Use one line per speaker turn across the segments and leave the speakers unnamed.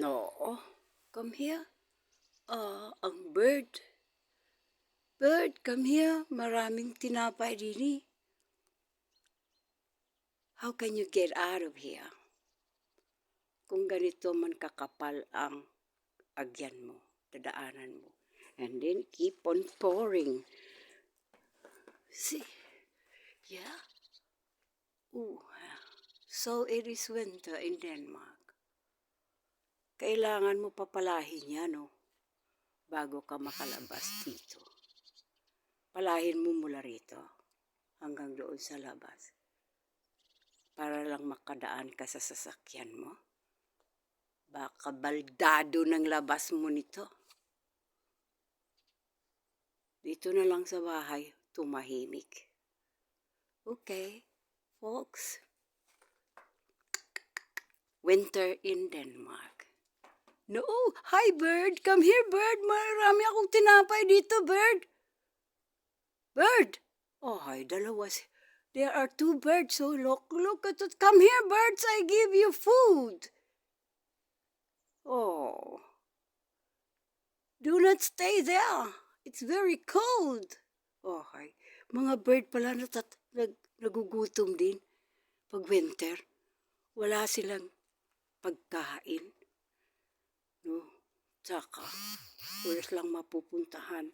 Oo, come here. Ang bird. Bird, come here. Maraming tinapay din eh. How can you get out of here? Kung ganito man kakapal ang agyan mo, dadaanan mo. And then keep on pouring. See? Yeah? Ooh. So it is winter in Denmark. Kailangan mo papalahin yan, no? Bago ka makalabas dito. Palahin mo mula rito hanggang doon sa labas. Para lang makadaan ka sa sasakyan mo. Baka baldado ng labas mo nito. Dito na lang sa bahay, tumahimik. Okay, folks. Winter in Denmark. No, hi bird. Come here, bird. Marami akong tinapay dito, bird. Bird. Oh, hi, dalawa. There are two birds. So look at it. Come here, birds. I give you food. Oh. Do not stay there. It's very cold. Oh, hi. Mga bird pala nagugutom din pag winter. Wala silang pagkain. No? Tsaka, wala silang mapupuntahan.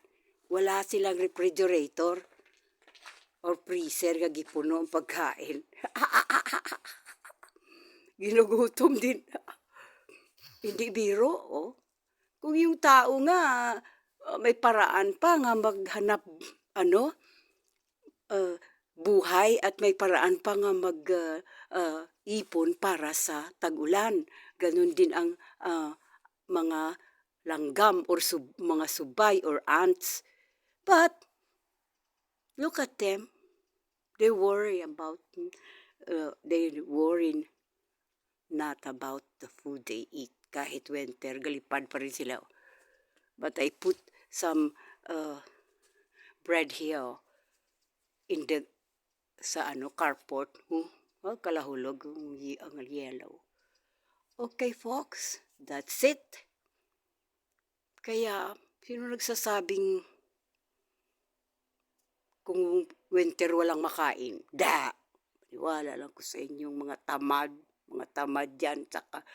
Wala silang refrigerator or freezer gagipuno ang pagkain. Ginugutom din. Hindi biro, oh. Kung yung tao nga, may paraan pa nga maghanap, buhay at may paraan pa nga mag-ipon para sa tag-ulan. Ganon din ang mga langgam or mga subay or ants. But, look at them. They worry not about the food they eat. Kahit winter, galipad pa rin sila. But I put some bread here in sa carport. Kalahulog ang yellow. Okay, folks, that's it. Kaya, sino nagsasabing kung winter walang makain? Wala lang ko sa inyong mga tamad yan, tsaka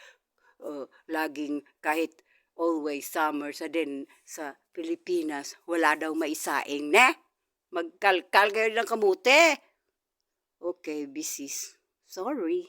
laging kahit always summer din sa Pilipinas, wala daw maisaing, ne? Magkalkal kayo ng kamote. Okay, bisis. Sorry.